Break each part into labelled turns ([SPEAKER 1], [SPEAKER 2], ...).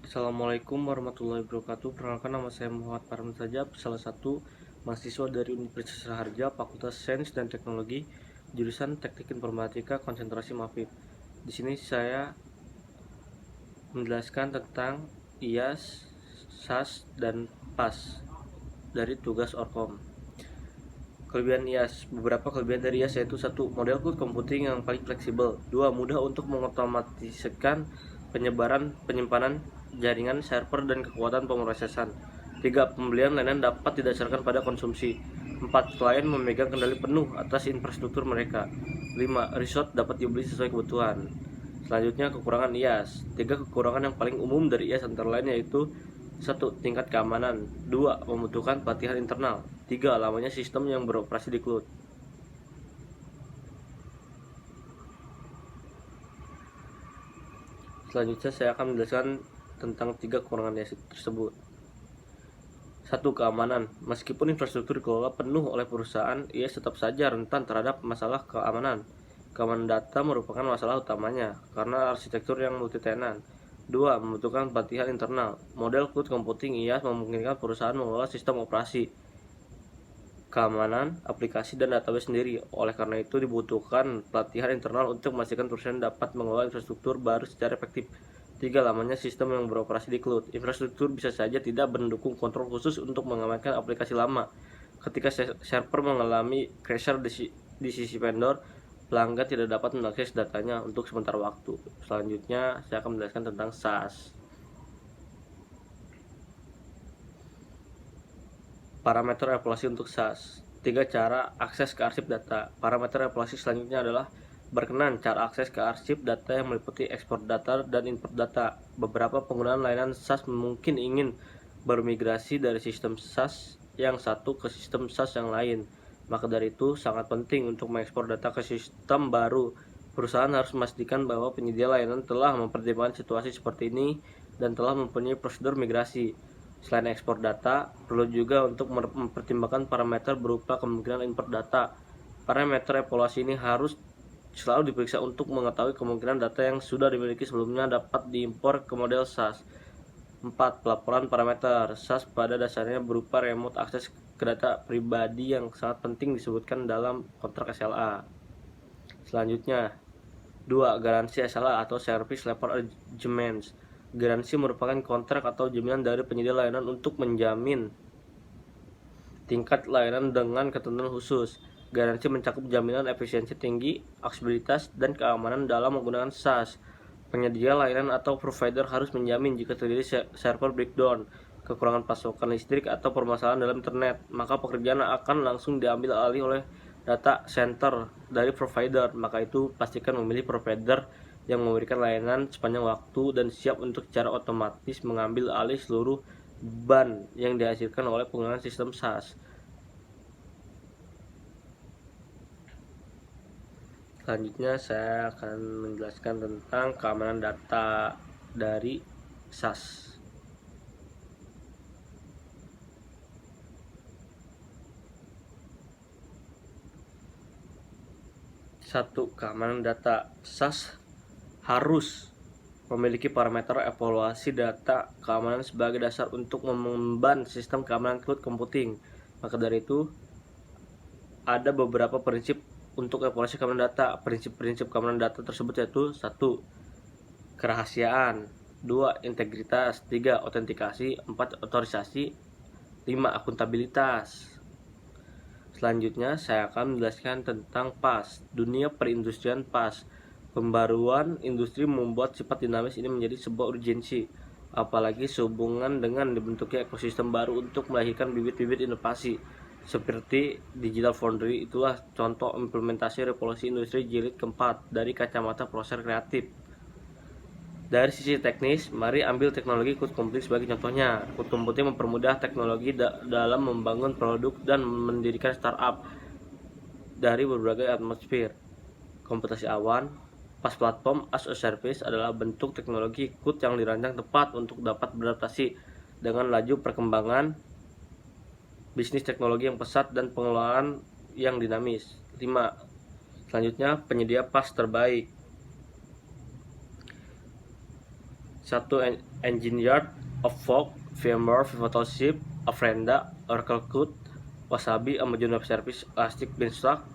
[SPEAKER 1] Assalamualaikum warahmatullahi wabarakatuh. Perkenalkan, nama saya Muhammad Farhan Sajab, salah satu mahasiswa dari Universitas Raharja, Fakultas Sains dan Teknologi, jurusan Teknik Informatika, konsentrasi MAFIP. Di sini saya menjelaskan tentang IAS, SAS, dan PAS dari tugas Orkom. Kelebihan IAS. Beberapa kelebihan dari IAS yaitu: satu, model cloud computing yang paling fleksibel. Dua, mudah untuk mengotomatiskan penyimpanan jaringan server dan kekuatan pemrosesan. Tiga, pembelian layanan dapat didasarkan pada konsumsi. Empat, klien memegang kendali penuh atas infrastruktur mereka. Lima, resource dapat dibeli sesuai kebutuhan. Selanjutnya, kekurangan IAS. Tiga kekurangan yang paling umum dari IAS antara lain yaitu: satu, tingkat keamanan. Dua, membutuhkan pelatihan internal. Tiga, lamanya sistem yang beroperasi di cloud. Selanjutnya saya akan menjelaskan tentang tiga kekurangan IAS tersebut. Satu, keamanan. Meskipun infrastruktur dikelola penuh oleh perusahaan, IAS tetap saja rentan terhadap masalah keamanan. Keamanan data merupakan masalah utamanya karena arsitektur yang multitenant. Dua, membutuhkan pelatihan internal. Model cloud computing IAS memungkinkan perusahaan mengelola sistem operasi, keamanan, aplikasi, dan database sendiri. Oleh karena itu dibutuhkan pelatihan internal untuk memastikan perusahaan dapat mengelola infrastruktur baru secara efektif. Tiga, lamanya sistem yang beroperasi di cloud. Infrastruktur bisa saja tidak mendukung kontrol khusus untuk mengamankan aplikasi lama. Ketika server mengalami crasher di sisi vendor, pelanggan tidak dapat mengakses datanya untuk sementara waktu. Selanjutnya saya akan menjelaskan tentang SaaS. Parameter evaluasi untuk SaaS. Tiga cara akses ke arsip data. Parameter evaluasi selanjutnya adalah berkenan. Cara akses ke arsip data yang meliputi ekspor data dan import data. Beberapa penggunaan layanan SaaS mungkin ingin bermigrasi dari sistem SaaS yang satu ke sistem SaaS yang lain. Maka dari itu sangat penting untuk mengekspor data ke sistem baru. Perusahaan harus memastikan bahwa penyedia layanan telah mempertimbangkan situasi seperti ini dan telah mempunyai prosedur migrasi. Selain ekspor data, perlu juga untuk mempertimbangkan parameter berupa kemungkinan import data. Parameter evaluasi ini harus selalu diperiksa untuk mengetahui kemungkinan data yang sudah dimiliki sebelumnya dapat diimpor ke model SaaS. 4. Pelaporan parameter. SaaS pada dasarnya berupa remote akses ke data pribadi yang sangat penting disebutkan dalam kontrak SLA. Selanjutnya, 2. Garansi SLA atau Service Level Agreements. Garansi merupakan kontrak atau jaminan dari penyedia layanan untuk menjamin tingkat layanan dengan ketentuan khusus. Garansi mencakup jaminan efisiensi tinggi, aksesibilitas, dan keamanan dalam menggunakan SaaS. Penyedia layanan atau provider harus menjamin jika terjadi server breakdown, kekurangan pasokan listrik, atau permasalahan dalam internet, maka pekerjaan akan langsung diambil alih oleh data center dari provider. Maka itu pastikan memilih provider yang memberikan layanan sepanjang waktu dan siap untuk secara otomatis mengambil alih seluruh beban yang dihasilkan oleh penggunaan sistem SaaS. Selanjutnya saya akan menjelaskan tentang keamanan data dari SaaS. Satu, keamanan data. SaaS harus memiliki parameter evaluasi data keamanan sebagai dasar untuk mengemban sistem keamanan cloud computing. Maka dari itu ada beberapa prinsip untuk evaluasi keamanan data. Prinsip-prinsip keamanan data tersebut yaitu: 1. Kerahasiaan. 2. Integritas. 3. Autentikasi. 4. Otorisasi. 5. Akuntabilitas. Selanjutnya saya akan menjelaskan tentang PAS. Dunia perindustrian PAS. Pembaruan industri membuat sifat dinamis ini menjadi sebuah urgensi, apalagi sehubungan dengan dibentuknya ekosistem baru untuk melahirkan bibit-bibit inovasi. Seperti Digital Foundry, itulah contoh implementasi revolusi industri jilid keempat dari kacamata proses kreatif. Dari sisi teknis, mari ambil teknologi cloud computing sebagai contohnya. Cloud computing mempermudah teknologi dalam membangun produk dan mendirikan startup dari berbagai atmosfer. Komputasi awan, PaaS platform as a service adalah bentuk teknologi cloud yang dirancang tepat untuk dapat beradaptasi dengan laju perkembangan bisnis teknologi yang pesat dan pengelolaan yang dinamis. 5. Selanjutnya, penyedia PaaS terbaik. 1. Engineered, Fog, VMware, Pivotoshift, Afrenda, Oracle Cloud, Wasabi, Amazon Web Service, Elastic Beanstalk,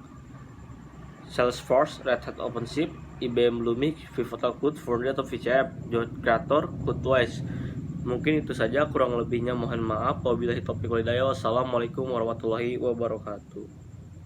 [SPEAKER 1] Salesforce, Red Hat OpenShift, IBM Lumix, Pivotal Cloud, Foundry atau VCF, Java Creator, CloudWise. Mungkin itu saja, kurang lebihnya mohon maaf. Wabillahi taufiq wal hidayah. Wassalamualaikum warahmatullahi wabarakatuh.